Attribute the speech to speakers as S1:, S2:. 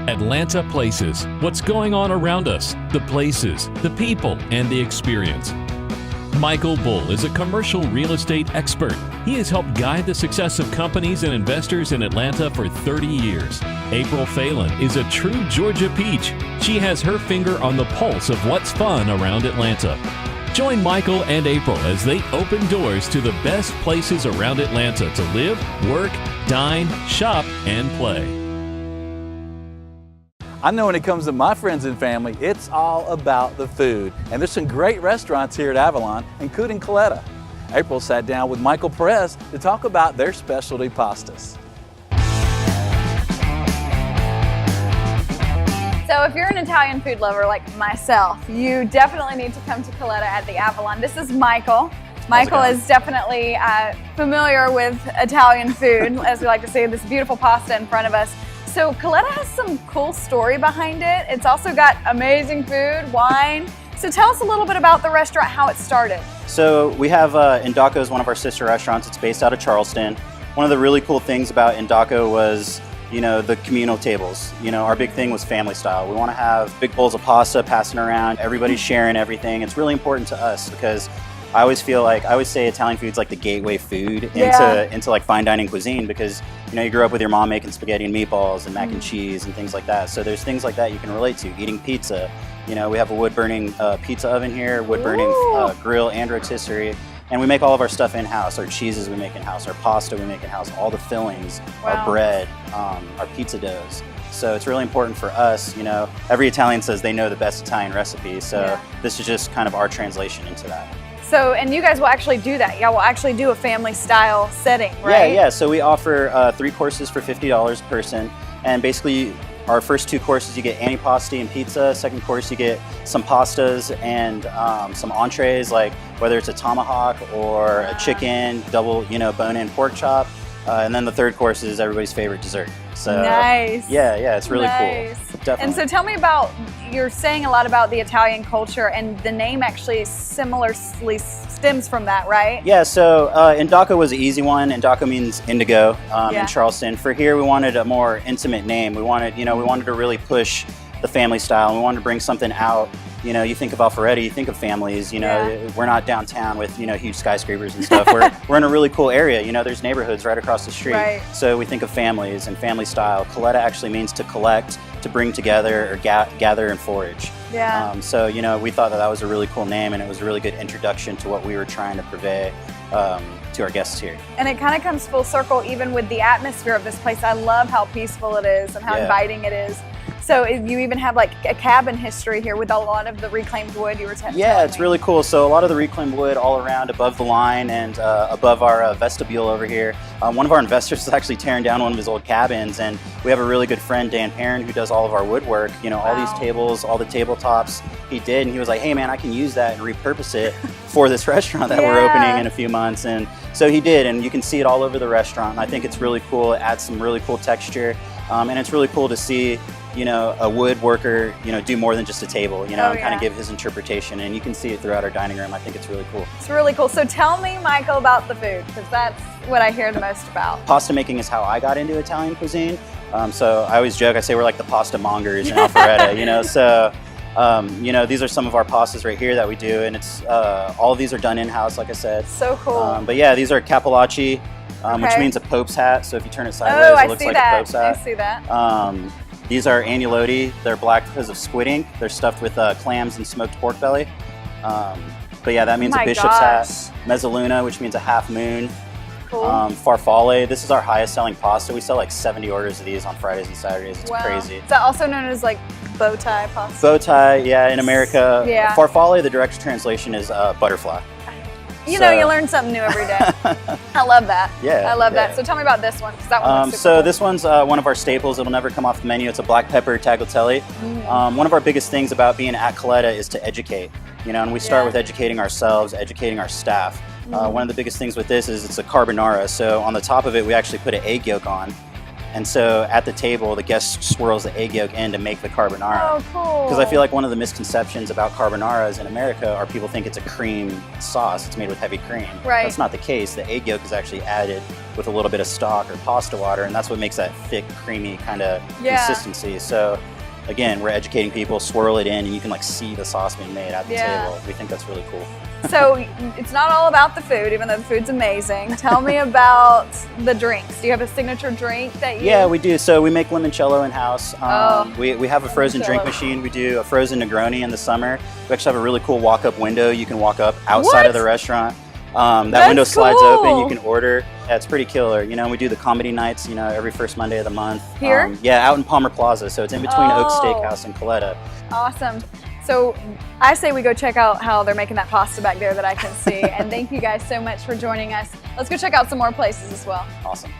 S1: Atlanta Places. What's going on around us? The places, the people, and the experience. Michael Bull is a commercial real estate expert. He has helped guide the success of companies and investors in Atlanta for 30 years. April Phelan is a true Georgia peach. She has her finger on the pulse of what's fun around Atlanta. Join Michael and April as they open doors to the best places around Atlanta to live, work, dine, shop, and play.
S2: I know when it comes to my friends and family, it's all about the food. And there's some great restaurants here at Avalon, including Colletta. April sat down with Michael Perez to talk about their specialty pastas.
S3: So if you're an Italian food lover like myself, you definitely need to come to Colletta at the Avalon. This is Michael. Michael is definitely familiar with Italian food, as we like to say, this beautiful pasta in front of us. So Colletta has some cool story behind it. It's also got amazing food, wine. So tell us a little bit about the restaurant, how it started.
S4: So we have Indaco is one of our sister restaurants. It's based out of Charleston. One of the really cool things about Indaco was, you know, the communal tables. You know, our big thing was family style. We want to have big bowls of pasta passing around, everybody's sharing everything. It's really important to us because I always feel like, I always say Italian food's like the gateway food into like fine dining cuisine, because, you know, you grew up with your mom making spaghetti and meatballs and mac and cheese and things like that. So there's things like that you can relate to. Eating pizza. You know, we have a wood-burning pizza oven here, wood-burning grill and rotisserie. And we make all of our stuff in-house. Our cheeses we make in-house, our pasta we make in-house, all the fillings, our bread, our pizza doughs. So it's really important for us, you know, every Italian says they know the best Italian recipe. So this is just kind of our translation into that.
S3: So, and you guys will actually do that. Yeah, we'll actually do a family style setting, right?
S4: Yeah. So we offer 3 courses for $50 a person. And basically our first 2 courses, you get antipasti and pizza. Second course, you get some pastas and some entrees, like whether it's a tomahawk or a chicken, double, you know, bone-in pork chop. And then the third course is everybody's favorite dessert. So
S3: nice.
S4: Yeah, it's really cool. Definitely.
S3: And so tell me about, you're saying a lot about the Italian culture, and the name actually similarly stems from that, right?
S4: Yeah, so Indaco was an easy one. Indaco means indigo in Charleston. For here, we wanted a more intimate name. We wanted, you know, we wanted to really push the family style, and we wanted to bring something out. You know, you think of Alpharetta, you think of families, you know, we're not downtown with, you know, huge skyscrapers and stuff. We're in a really cool area, you know, there's neighborhoods right across the street.
S3: Right.
S4: So we think of families and family style. Colletta actually means to collect, to bring together, or gather and forage.
S3: Yeah.
S4: So, you know, we thought that was a really cool name, and it was a really good introduction to what we were trying to purvey to our guests here.
S3: And it kind of comes full circle even with the atmosphere of this place. I love how peaceful it is and how inviting it is. So you even have like a cabin history here with a lot of the reclaimed wood you were telling me.
S4: Yeah, it's really cool. So a lot of the reclaimed wood all around above the line and above our vestibule over here. One of our investors is actually tearing down one of his old cabins, and we have a really good friend, Dan Perrin, who does all of our woodwork. You know, all these tables, all the tabletops he did, and he was like, hey man, I can use that and repurpose it for this restaurant that we're opening in a few months. And so he did, and you can see it all over the restaurant. And I think it's really cool. It adds some really cool texture. And it's really cool to see, you know, a woodworker, you know, do more than just a table, you know, and kind of give his interpretation. And you can see it throughout our dining room. I think it's really cool.
S3: It's really cool. So tell me, Michael, about the food, because that's what I hear the most about.
S4: Pasta making is how I got into Italian cuisine. So I always joke, I say we're like the pasta mongers in Alpharetta, you know. So, you know, these are some of our pastas right here that we do. And it's all of these are done in-house, like I said.
S3: So cool.
S4: But yeah, these are capellacci. Which means a Pope's hat. So if you turn it sideways, it looks like a Pope's hat.
S3: I see that.
S4: These are agnolotti. They're black because of squidding. They're stuffed with clams and smoked pork belly. But yeah, that means a bishop's hat. Mezzaluna, which means a half moon.
S3: Cool.
S4: Farfalle. This is our highest selling pasta. We sell like 70 orders of these on Fridays and Saturdays. It's crazy.
S3: Is that also known as like bow tie pasta?
S4: Bow tie, yeah, in America.
S3: Yeah.
S4: Farfalle, the direct translation is butterfly.
S3: You know, you learn something new every day. I love that.
S4: Yeah.
S3: I love that. So tell me about this one, because that one looks super cool.
S4: This one's one of our staples. It'll never come off the menu. It's a black pepper tagliatelle. One of our biggest things about being at Colletta is to educate. You know, and we start with educating ourselves, educating our staff. One of the biggest things with this is it's a carbonara. So on the top of it, we actually put an egg yolk on. And so at the table, the guest swirls the egg yolk in to make the carbonara.
S3: Oh, cool.
S4: Because I feel like one of the misconceptions about carbonaras in America are people think it's a cream sauce. It's made with heavy cream.
S3: Right.
S4: That's not the case. The egg yolk is actually added with a little bit of stock or pasta water, and that's what makes that thick, creamy kind of consistency. So again, we're educating people, swirl it in, and you can like see the sauce being made at the table. We think that's really cool.
S3: So it's not all about the food, even though the food's amazing. Tell me about the drinks. Do you have a signature drink that you...
S4: Yeah, we do. So we make limoncello in-house. We have a frozen drink machine. We do a frozen Negroni in the summer. We actually have a really cool walk-up window. You can walk up outside of the restaurant. That window slides open. You can order. Yeah, it's pretty killer. You know, we do the comedy nights, you know, every first Monday of the month.
S3: Here?
S4: Yeah, out in Palmer Plaza. So it's in between Oak Steakhouse and Colletta.
S3: Awesome. So I say we go check out how they're making that pasta back there that I can see. And thank you guys so much for joining us. Let's go check out some more places as well.
S4: Awesome.